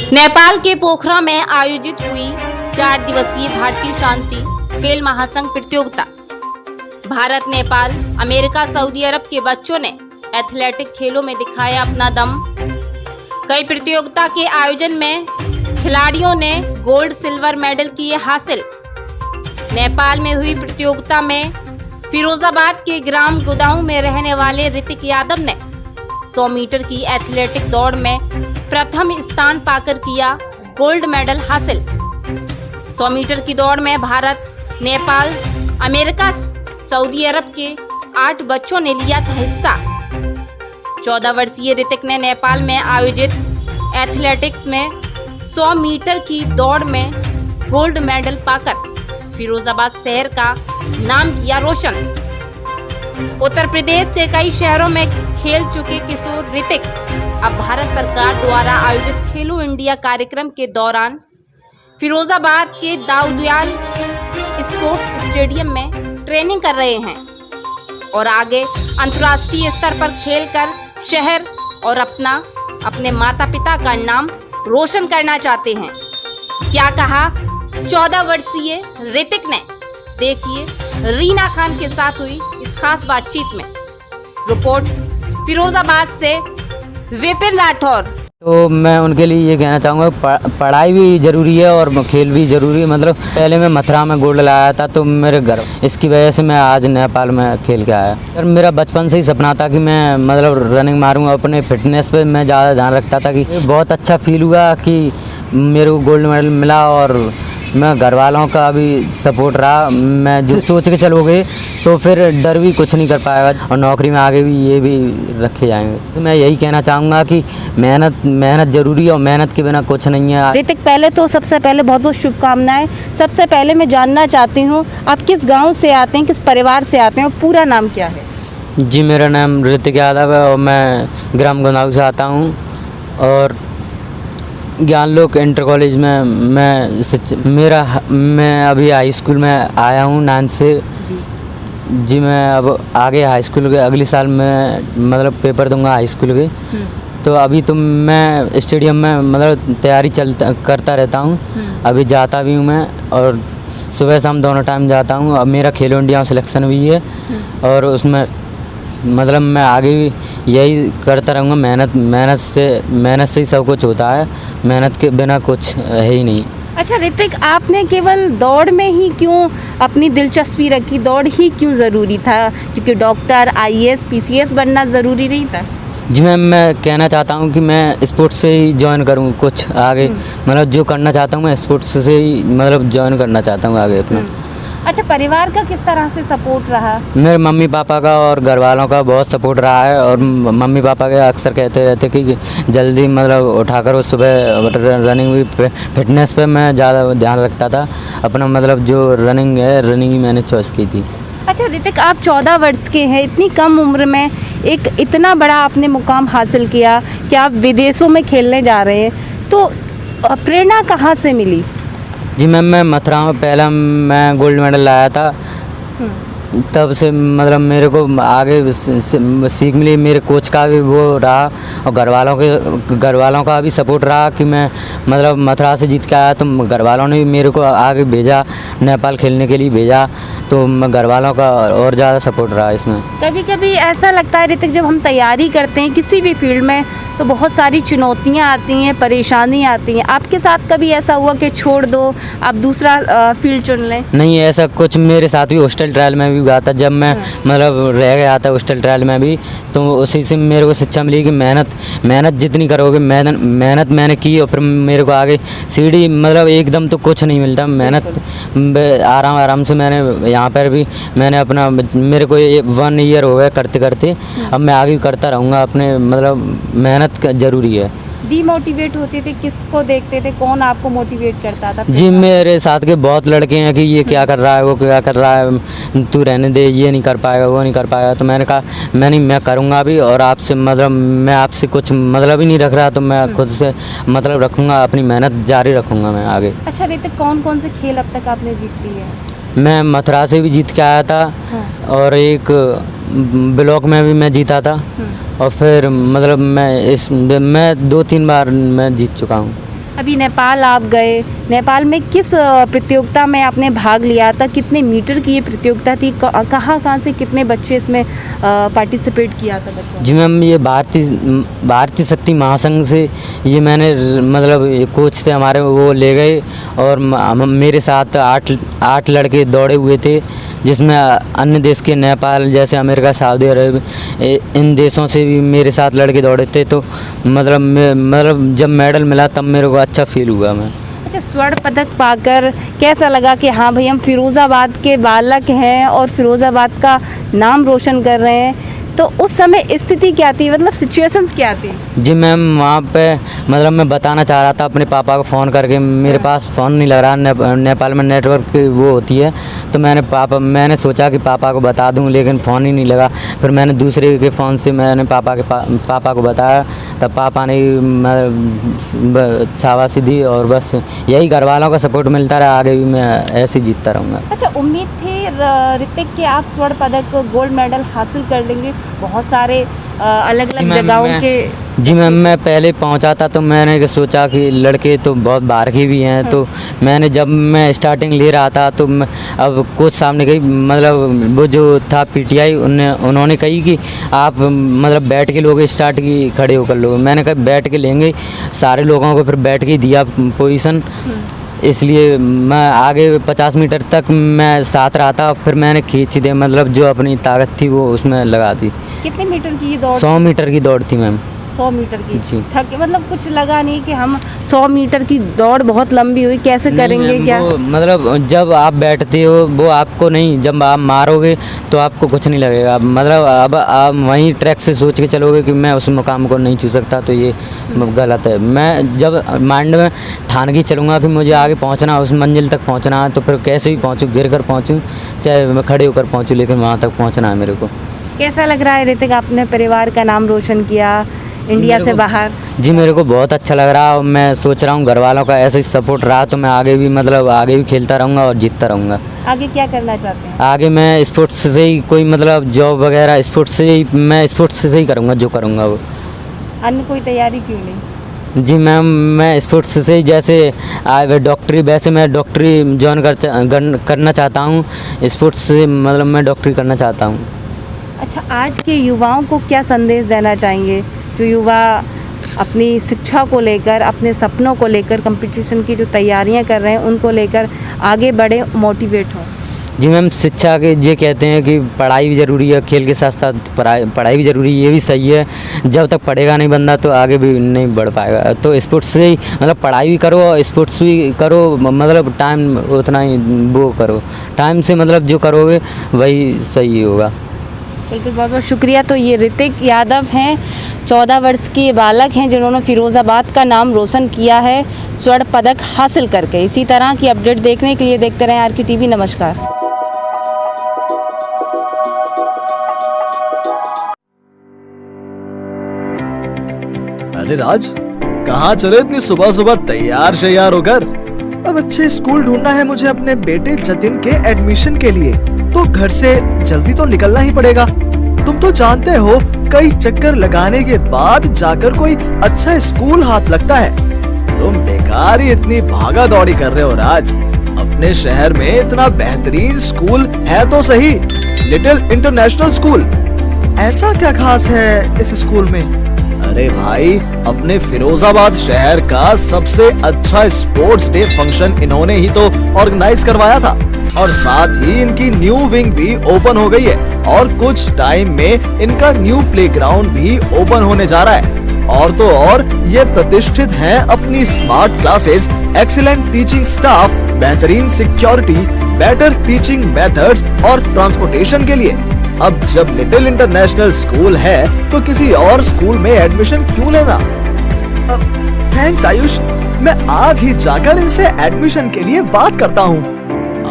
नेपाल के पोखरा में आयोजित हुई 4 दिवसीय भारतीय शांति खेल महासंघ प्रतियोगिता। भारत, नेपाल, अमेरिका, सऊदी अरब के बच्चों ने एथलेटिक खेलों में दिखाया अपना दम। कई प्रतियोगिता के आयोजन में खिलाड़ियों ने गोल्ड सिल्वर मेडल किए हासिल। नेपाल में हुई प्रतियोगिता में फिरोजाबाद के ग्राम गुदाऊं में रहने वाले ऋतिक यादव ने 100 मीटर की एथलेटिक दौड़ में प्रथम स्थान पाकर किया गोल्ड मेडल हासिल। 100 मीटर की दौड़ में भारत, नेपाल, अमेरिका, सऊदी अरब के 8 बच्चों ने लिया था हिस्सा। 14 वर्षीय ऋतिक ने नेपाल में आयोजित एथलेटिक्स में 100 मीटर की दौड़ में गोल्ड मेडल पाकर फिरोजाबाद शहर का नाम किया रोशन। उत्तर प्रदेश के कई शहरों में खेल चुके किशोर ऋतिक अब भारत सरकार द्वारा आयोजित खेलो इंडिया कार्यक्रम के दौरान फिरोजाबाद के दाऊदयाल स्पोर्ट्स स्टेडियम में ट्रेनिंग कर रहे हैं और आगे अंतर्राष्ट्रीय स्तर पर खेलकर शहर और अपने माता पिता का नाम रोशन करना चाहते हैं। क्या कहा 14 वर्षीय ऋतिक ने, देखिए रीना खान के साथ हुई इस खास बातचीत में। रिपोर्ट फिरोजाबाद से विपिन राठौर। तो मैं उनके लिए ये कहना चाहूँगा, पढ़ाई भी ज़रूरी है और खेल भी ज़रूरी है। मतलब पहले मैं मथुरा में गोल्ड लाया था तो मेरे घर, इसकी वजह से मैं आज नेपाल में खेल के आया। और मेरा बचपन से ही सपना था कि मैं मतलब रनिंग मारूंगा। अपने फिटनेस पे मैं ज़्यादा ध्यान रखता था कि बहुत अच्छा फील हुआ कि मेरे को गोल्ड मेडल मिला और मैं घर वालों का भी सपोर्ट रहा। मैं जो सोच के चलोगे तो फिर डर भी कुछ नहीं कर पाएगा और नौकरी में आगे भी ये भी रखे जाएंगे। तो मैं यही कहना चाहूँगा कि मेहनत ज़रूरी है और मेहनत के बिना कुछ नहीं है। ऋतिक, पहले तो सबसे पहले बहुत बहुत शुभकामनाएं। सबसे पहले मैं जानना चाहती हूँ आप किस गाँव से आते हैं, किस परिवार से आते हैं और पूरा नाम क्या है? जी, मेरा नाम ऋतिक यादव है और मैं ग्राम गुदाऊं से आता हूँ और ज्ञानलोक इंटर कॉलेज में मैं अभी हाई स्कूल में आया हूँ 9 से। जी, मैं अब आगे हाई स्कूल के अगले साल में मतलब पेपर दूंगा हाई स्कूल के। तो अभी तो मैं स्टेडियम में मतलब तैयारी करता रहता हूँ। अभी जाता भी हूँ मैं और सुबह शाम दोनों टाइम जाता हूँ। अब मेरा खेलो इंडिया में सिलेक्शन भी है और उसमें मतलब मैं आगे भी यही करता रहूँगा। मेहनत से ही सब कुछ होता है, मेहनत के बिना कुछ है ही नहीं। अच्छा ऋतिक, आपने केवल दौड़ में ही क्यों अपनी दिलचस्पी रखी? दौड़ ही क्यों ज़रूरी था? क्योंकि डॉक्टर, IAS, PCS बनना ज़रूरी नहीं था? जी मैम, मैं कहना चाहता हूँ कि मैं स्पोर्ट्स से ही ज्वाइन करूँ कुछ आगे। मतलब जो करना चाहता हूँ मैं स्पोर्ट्स से ही मतलब ज्वाइन करना चाहता हूँ आगे अपना। अच्छा, परिवार का किस तरह से सपोर्ट रहा? मेरे मम्मी पापा का और घर वालों का बहुत सपोर्ट रहा है और मम्मी पापा के अक्सर कहते रहते कि जल्दी मतलब उठा करो। सुबह रनिंग भी फिटनेस पे मैं ज़्यादा ध्यान रखता था अपना। मतलब जो रनिंग ही मैंने चॉइस की थी। अच्छा ऋतिक, आप 14 वर्ष के हैं, इतनी कम उम्र में एक इतना बड़ा आपने मुकाम हासिल किया कि आप विदेशों में खेलने जा रहे हैं, तो प्रेरणा कहाँ से मिली? जी मैम, मैं मथुरा में पहला मैं गोल्ड मेडल लाया था। तब से मतलब मेरे को आगे सीख मिली। मेरे कोच का भी वो रहा और घर वालों का भी सपोर्ट रहा कि मैं मतलब मथुरा से जीत के आया तो घर वालों ने भी मेरे को आगे भेजा, नेपाल खेलने के लिए भेजा। तो घर वालों का और ज़्यादा सपोर्ट रहा इसमें। कभी कभी ऐसा लगता है ऋतिक, जब हम तैयारी करते हैं किसी भी फील्ड में तो बहुत सारी चुनौतियां आती हैं, परेशानी आती हैं। आपके साथ कभी ऐसा हुआ कि छोड़ दो, आप दूसरा फील्ड चुन लें? नहीं, ऐसा कुछ मेरे साथ भी हॉस्टल ट्रायल में भी हुआ था। जब मैं मतलब रह गया था हॉस्टल ट्रायल में भी, तो उसी से मेरे को शिक्षा मिली कि मेहनत जितनी करोगे, मेहनत मैंने की और फिर मेरे को आगे सीढ़ी मतलब एकदम तो कुछ नहीं मिलता। मेहनत आराम से मैंने यहाँ पर भी मैंने अपना, मेरे को 1 ईयर हो गया करते करते। अब मैं आगे भी करता रहूँगा अपने, मतलब मेहनत ज़रूरी है। डीमोटिवेट होते थे, किसको देखते थे, कौन आपको मोटिवेट करता था? जी, मेरे साथ के बहुत लड़के हैं कि ये क्या कर रहा है, वो क्या कर रहा है, तू रहने दे, ये नहीं कर पाएगा, वो नहीं कर पाएगा। तो मैंने कहा मैं करूँगा भी और आपसे मतलब मैं आपसे कुछ मतलब ही नहीं रख रहा, तो मैं खुद से मतलब रखूँगा, अपनी मेहनत जारी रखूँगा मैं आगे। अच्छा ऋतिक, कौन कौन से खेल अब तक आपने जीत लिए हैं? मैं मथुरा से भी जीत के आया था और एक ब्लॉक में भी मैं जीता था। 2-3 बार मैं जीत चुका हूँ। अभी नेपाल आप गए, नेपाल में किस प्रतियोगिता में आपने भाग लिया था? कितने मीटर की ये प्रतियोगिता थी? कहाँ से कितने बच्चे इसमें पार्टिसिपेट किया था बच्चों? जी मैम, ये भारतीय शक्ति महासंघ से ये मैंने मतलब कोच से हमारे वो ले गए और मेरे साथ आठ लड़के दौड़े हुए थे, जिसमें अन्य देश के नेपाल जैसे अमेरिका, सऊदी अरब, इन देशों से भी मेरे साथ लड़के दौड़े थे। तो मतलब जब मेडल मिला तब मेरे को अच्छा फील हुआ। मैं अच्छा, स्वर्ण पदक पाकर कैसा लगा कि हाँ भाई हम फिरोज़ाबाद के बालक हैं और फिरोज़ाबाद का नाम रोशन कर रहे हैं? तो उस समय स्थिति क्या थी, मतलब सिचुएशंस क्या थी? जी मैम, वहाँ पे मतलब मैं बताना चाह रहा था अपने पापा को फ़ोन करके, मेरे पास फ़ोन नहीं लग रहा, नेपाल में नेटवर्क की वो होती है, तो मैंने सोचा कि पापा को बता दूं, लेकिन फ़ोन ही नहीं लगा। फिर मैंने दूसरे के फ़ोन से मैंने पापा को बताया, तब पापा ने शाबाशी दी और बस यही घर वालों का सपोर्ट मिलता रहा, आगे भी मैं ऐसे ही जीतता रहूँगा। अच्छा, उम्मीद थी ऋतिक कि आप स्वर्ण पदक गोल्ड मेडल हासिल कर लेंगे? बहुत सारे अलग अलग जगहों के। जी मैम, मैं पहले पहुंचा था तो मैंने सोचा कि लड़के तो बहुत बाहर के भी हैं, तो जब मैं स्टार्टिंग ले रहा था तो अब कोच सामने गई, मतलब वो जो था पीटीआई, उन्होंने कही कि आप मतलब बैठ के लोगे स्टार्ट की खड़े होकर लोगे। मैंने कहा बैठ के लेंगे, सारे लोगों को फिर बैठ के दिया पोजीशन, इसलिए मैं आगे 50 मीटर तक मैं साथ रहा था। फिर मैंने खींच दी, मतलब जो अपनी ताकत थी वो उसमें लगा दी। कितने मीटर की ये दौड़? 100 मीटर की दौड़ थी मैम। 100 मीटर की? जी। मतलब कुछ लगा नहीं कि हम 100 मीटर की दौड़ बहुत लंबी हुई, कैसे करेंगे क्या? मतलब जब आप बैठते हो वो आपको नहीं, जब आप मारोगे तो आपको कुछ नहीं लगेगा। मतलब अब आप वहीं ट्रैक से सोच के चलोगे कि मैं उस मुकाम को नहीं छू सकता, तो ये गलत है। मैं जब माइंड में ठान के चलूँगा कि मुझे आगे पहुँचना, उस मंजिल तक पहुँचना है, तो फिर कैसे भी पहुँचूँ, गिर कर पहुँचूँ, चाहे मैं खड़े होकर पहुँचूँ, लेकिन वहाँ तक पहुँचना है मेरे को। कैसा लग रहा है ऋतिक, आपने परिवार का नाम रोशन किया इंडिया से बाहर? जी मेरे को बहुत अच्छा लग रहा है और मैं सोच रहा हूँ घर वालों का ऐसे ही सपोर्ट रहा तो मैं आगे भी खेलता रहूँगा और जीतता रहूँगा। आगे क्या करना चाहते हैं? आगे मैं स्पोर्ट्स से ही कोई मतलब जॉब वगैरह स्पोर्ट्स से ही करूँगा, जो करूँगा वो। अन्य कोई तैयारी क्यों नहीं? जी मैम, मैं स्पोर्ट्स से ही जैसे डॉक्टरी, वैसे मैं डॉक्टरी ज्वाइन करना चाहता हूँ। स्पोर्ट्स से मतलब मैं डॉक्टरी करना चाहता हूँ। अच्छा, आज के युवाओं को क्या संदेश देना चाहेंगे, जो युवा अपनी शिक्षा को लेकर, अपने सपनों को लेकर, कंपटीशन की जो तैयारियां कर रहे हैं उनको लेकर आगे बढ़े, मोटिवेट हों? जी मैम, शिक्षा के ये कहते हैं कि पढ़ाई भी ज़रूरी है, खेल के साथ साथ पढ़ाई भी ज़रूरी है, ये भी सही है। जब तक पढ़ेगा नहीं बंदा तो आगे भी नहीं बढ़ पाएगा। तो स्पोर्ट्स से ही मतलब पढ़ाई भी करो और स्पोर्ट्स भी करो, मतलब टाइम उतना ही वो करो, टाइम से मतलब जो करोगे वही सही होगा। बिल्कुल, बहुत बहुत शुक्रिया। तो ये ऋतिक यादव हैं, 14 वर्ष के बालक हैं, जिन्होंने फिरोज़ाबाद का नाम रोशन किया है स्वर्ण पदक हासिल करके। इसी तरह की अपडेट देखने के लिए देखते रहें आरके टीवी। नमस्कार। अरे राज, कहाँ चले इतनी सुबह सुबह तैयार होकर? अब अच्छे स्कूल ढूंढना है मुझे अपने बेटे जतिन के एडमिशन के लिए, तो घर से जल्दी तो निकलना ही पड़ेगा। तुम तो जानते हो कई चक्कर लगाने के बाद जाकर कोई अच्छा स्कूल हाथ लगता है। तुम बेकार ही इतनी भागा दौड़ी कर रहे हो राज। अपने शहर में इतना बेहतरीन स्कूल है तो सही, लिटिल इंटरनेशनल स्कूल। ऐसा क्या खास है इस स्कूल में? अरे भाई, अपने फिरोजाबाद शहर का सबसे अच्छा स्पोर्ट्स डे फंक्शन इन्होंने ही तो ऑर्गेनाइज करवाया था, और साथ ही इनकी न्यू विंग भी ओपन हो गई है, और कुछ टाइम में इनका न्यू प्लेग्राउंड भी ओपन होने जा रहा है। और तो और ये प्रतिष्ठित हैं अपनी smart classes, excellent teaching staff, बेहतरीन सिक्योरिटी, बेटर टीचिंग मेथड्स और ट्रांसपोर्टेशन के लिए। अब जब लिटिल इंटरनेशनल स्कूल है तो किसी और स्कूल में एडमिशन क्यों लेना? थैंक्स आयुष, मैं आज ही जाकर इनसे एडमिशन के लिए बात करता हूँ।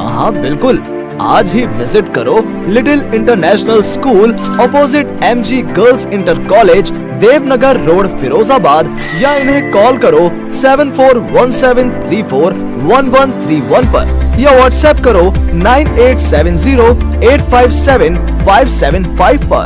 हाँ बिल्कुल, आज ही विजिट करो little international school opposite MG girls inter college, Devnagar road, Firozabad, या इन्हें कॉल करो 7417341131 पर, या व्हाट्सएप करो 9870857575 पर।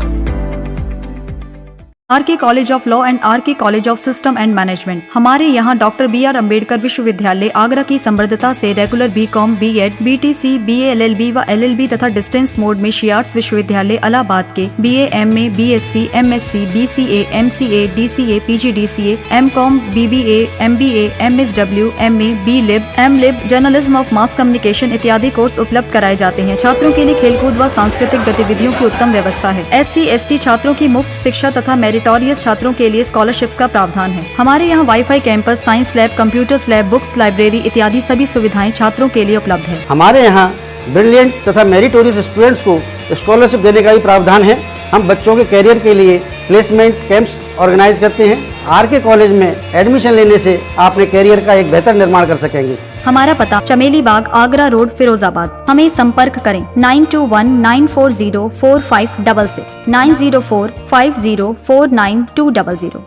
RK. College of law and RK. College of system and management. हमारे यहाँ डॉक्टर B.R. अम्बेडकर विश्वविद्यालय आगरा की समृद्धता से regular B.Com, B.Ed, B.Tc, B.A. LLB व LLB तथा डिस्टेंस मोड में श्री आर्ट्स विश्वविद्यालय इलाहाबाद के BA, MA, BSc, MSc, BCA, MCA, DCA, PGDCA, M.Com, BBA, MBA, MSW, MA, B.Lib, M.Lib, journalism of mass communication इत्यादि course उपलब्ध कराए जाते हैं। छात्रों के लिए खेलकूद व सांस्कृतिक गतिविधियों की उत्तम व्यवस्था है। SC/ST छात्रों की मुफ्त शिक्षा तथा मेरिटोरियस छात्रों के लिए स्कॉलरशिप्स का प्रावधान है। हमारे यहाँ wifi campus, science lab, computers lab, books, library इत्यादि सभी सुविधाएं छात्रों के लिए उपलब्ध है। हमारे यहाँ ब्रिलियंट तथा मेरिटोरियस स्टूडेंट्स को स्कॉलरशिप देने का भी प्रावधान है। हम बच्चों के कैरियर के लिए प्लेसमेंट कैंप्स ऑर्गेनाइज करते हैं। आर.के. कॉलेज में एडमिशन लेने से आप अपने कैरियर का एक बेहतर निर्माण कर सकेंगे। हमारा पता चमेली बाग, आगरा रोड, फिरोजाबाद। हमें संपर्क करें 9219404566, 9045049200।